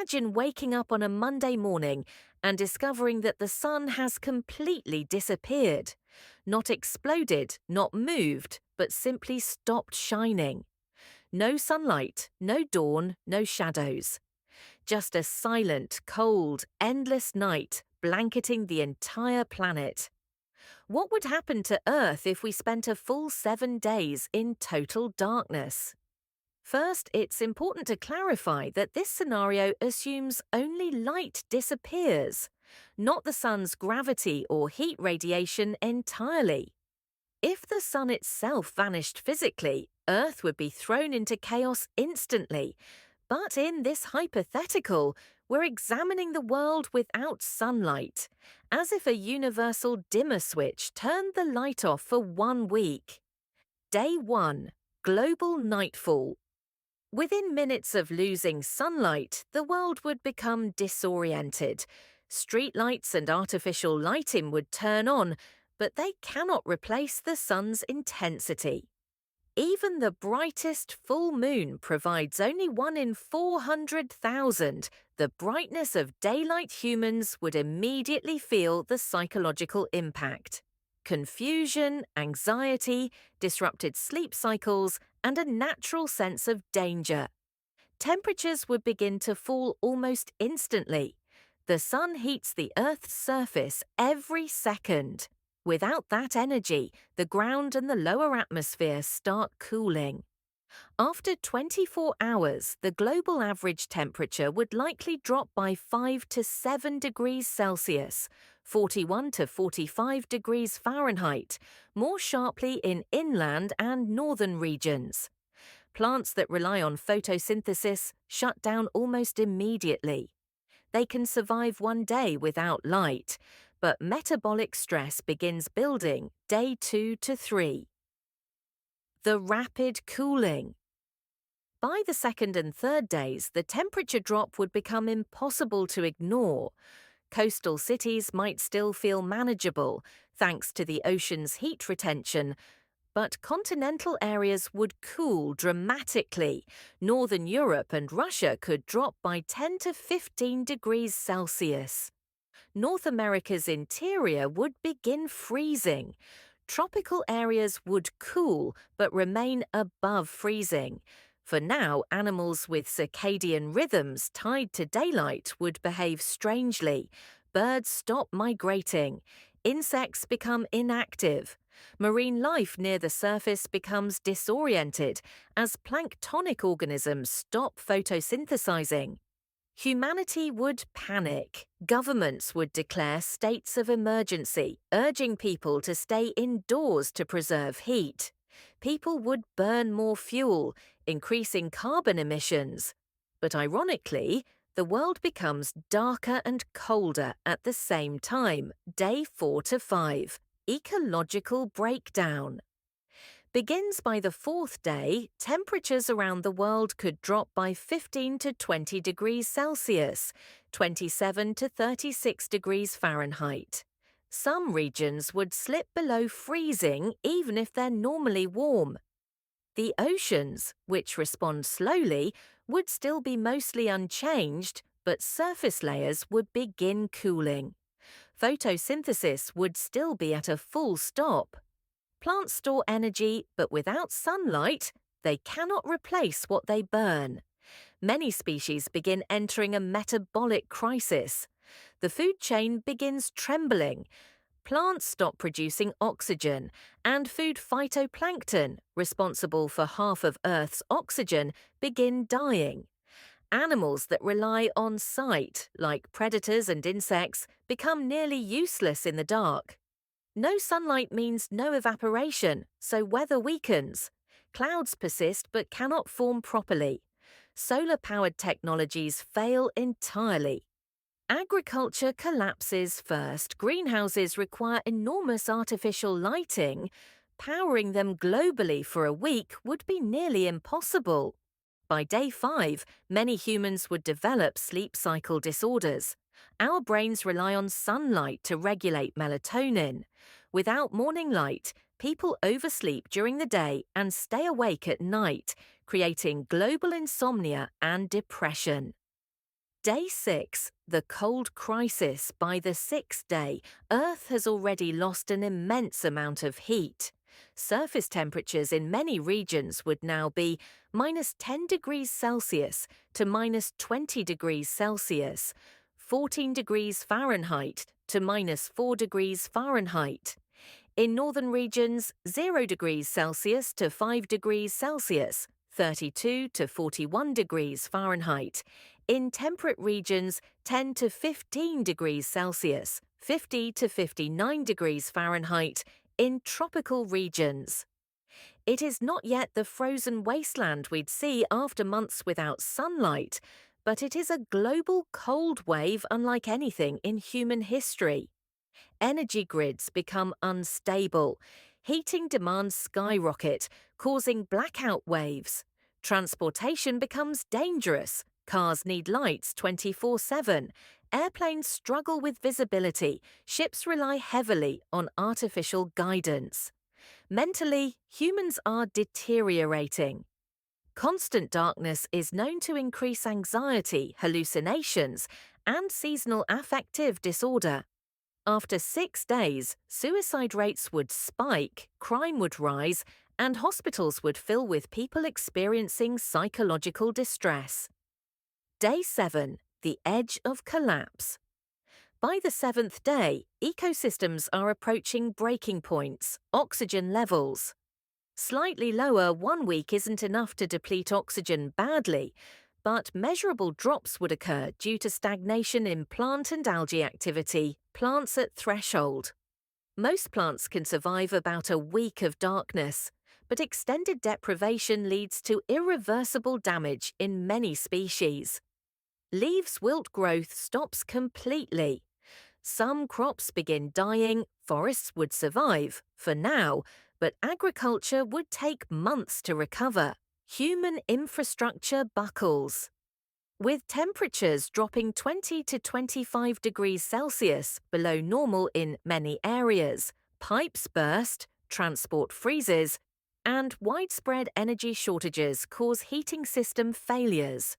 Imagine waking up on a Monday morning and discovering that the sun has completely disappeared. Not exploded, not moved, but simply stopped shining. No sunlight, no dawn, no shadows. Just a silent, cold, endless night blanketing the entire planet. What would happen to Earth if we spent a full 7 days in total darkness? First, it's important to clarify that this scenario assumes only light disappears, not the sun's gravity or heat radiation entirely. If the sun itself vanished physically, Earth would be thrown into chaos instantly. But in this hypothetical, we're examining the world without sunlight, as if a universal dimmer switch turned the light off for 1 week. Day 1. Global nightfall. Within minutes of losing sunlight, the world would become disoriented. Streetlights and artificial lighting would turn on, but they cannot replace the sun's intensity. Even the brightest full moon provides only 1 in 400,000. The brightness of daylight. Humans would immediately feel the psychological impact. Confusion, anxiety, disrupted sleep cycles, and a natural sense of danger. Temperatures would begin to fall almost instantly. The sun heats the Earth's surface every second. Without that energy, the ground and the lower atmosphere start cooling. After 24 hours, the global average temperature would likely drop by 5 to 7 degrees Celsius, 41 to 45 degrees Fahrenheit, more sharply in inland and northern regions. Plants that rely on photosynthesis shut down almost immediately. They can survive 1 day without light, but metabolic stress begins building day 2 to 3. The rapid cooling. By the second and third days, the temperature drop would become impossible to ignore. Coastal cities might still feel manageable, thanks to the ocean's heat retention, but continental areas would cool dramatically. Northern Europe and Russia could drop by 10 to 15 degrees Celsius. North America's interior would begin freezing. Tropical areas would cool but remain above freezing. For now, animals with circadian rhythms tied to daylight would behave strangely. Birds stop migrating. Insects become inactive. Marine life near the surface becomes disoriented as planktonic organisms stop photosynthesizing. Humanity would panic. Governments would declare states of emergency, urging people to stay indoors to preserve heat. People would burn more fuel, increasing carbon emissions. But ironically, the world becomes darker and colder at the same time, day 4 to 5. Ecological breakdown. Begins by the fourth day, temperatures around the world could drop by 15 to 20 degrees Celsius, 27 to 36 degrees Fahrenheit. Some regions would slip below freezing even if they're normally warm. The oceans, which respond slowly, would still be mostly unchanged, but surface layers would begin cooling. Photosynthesis would still be at a full stop. Plants store energy, but without sunlight, they cannot replace what they burn. Many species begin entering a metabolic crisis. The food chain begins trembling. Plants stop producing oxygen, and food phytoplankton, responsible for half of Earth's oxygen, begin dying. Animals that rely on sight, like predators and insects, become nearly useless in the dark. No sunlight means no evaporation, so weather weakens. Clouds persist but cannot form properly. Solar-powered technologies fail entirely. Agriculture collapses first. Greenhouses require enormous artificial lighting. Powering them globally for a week would be nearly impossible. By day 5, many humans would develop sleep cycle disorders. Our brains rely on sunlight to regulate melatonin. Without morning light, people oversleep during the day and stay awake at night, creating global insomnia and depression. Day 6, the cold crisis. By the sixth day, Earth has already lost an immense amount of heat. Surface temperatures in many regions would now be -10 degrees Celsius to -20 degrees Celsius, 14 degrees Fahrenheit to -4 degrees Fahrenheit. In northern regions, 0 degrees Celsius to 5 degrees Celsius, 32 to 41 degrees Fahrenheit. In temperate regions, 10 to 15 degrees Celsius, 50 to 59 degrees Fahrenheit. In tropical regions, it is not yet the frozen wasteland we'd see after months without sunlight, but it is a global cold wave unlike anything in human history. Energy grids become unstable. Heating demands skyrocket, causing blackout waves. Transportation becomes dangerous. Cars need lights 24/7. Airplanes struggle with visibility. Ships rely heavily on artificial guidance. Mentally, humans are deteriorating. Constant darkness is known to increase anxiety, hallucinations, and seasonal affective disorder. After 6 days, suicide rates would spike, crime would rise, and hospitals would fill with people experiencing psychological distress. Day 7, the edge of collapse. By the 7th day, ecosystems are approaching breaking points, oxygen levels. Slightly lower 1 week isn't enough to deplete oxygen badly, but measurable drops would occur due to stagnation in plant and algae activity, plants at threshold. Most plants can survive about a week of darkness, but extended deprivation leads to irreversible damage in many species. Leaves wilt growth stops completely. Some crops begin dying, forests would survive, for now, but agriculture would take months to recover. Human infrastructure buckles. With temperatures dropping 20 to 25 degrees Celsius below normal in many areas, pipes burst, transport freezes, and widespread energy shortages cause heating system failures.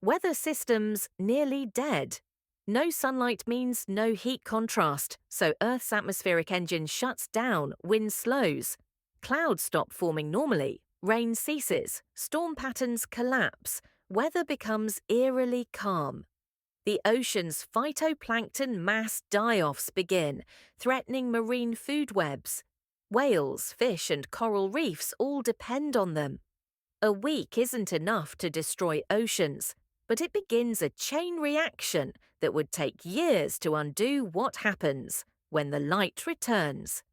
Weather systems nearly dead. No sunlight means no heat contrast, so Earth's atmospheric engine shuts down, wind slows. Clouds stop forming normally, rain ceases, storm patterns collapse, weather becomes eerily calm. The ocean's phytoplankton mass die-offs begin, threatening marine food webs. Whales, fish, and coral reefs all depend on them. A week isn't enough to destroy oceans, but it begins a chain reaction that would take years to undo what happens when the light returns.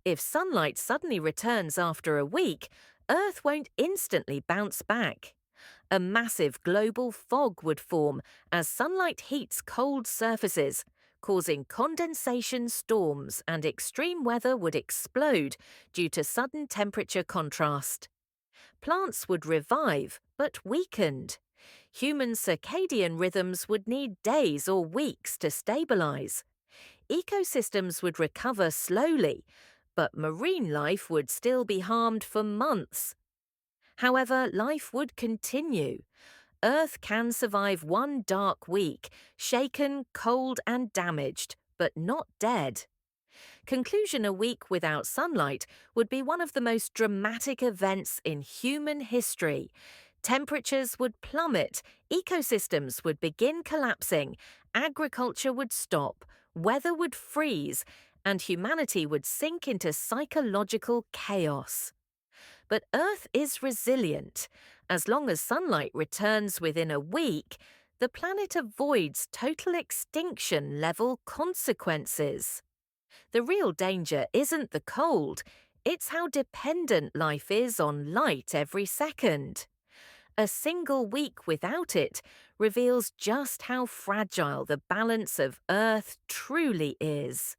If sunlight suddenly returns after a week, Earth won't instantly bounce back. A massive global fog would form as sunlight heats cold surfaces, causing condensation storms, and extreme weather would explode due to sudden temperature contrast. Plants would revive, but weakened. Human circadian rhythms would need days or weeks to stabilize. Ecosystems would recover slowly, but marine life would still be harmed for months. However, life would continue. Earth can survive 1 dark week, shaken, cold, and damaged, but not dead. Conclusion: a week without sunlight would be one of the most dramatic events in human history. Temperatures would plummet, ecosystems would begin collapsing, agriculture would stop, weather would freeze, and humanity would sink into psychological chaos. But Earth is resilient. As long as sunlight returns within a week, the planet avoids total extinction-level consequences. The real danger isn't the cold, it's how dependent life is on light every second. A single week without it reveals just how fragile the balance of Earth truly is.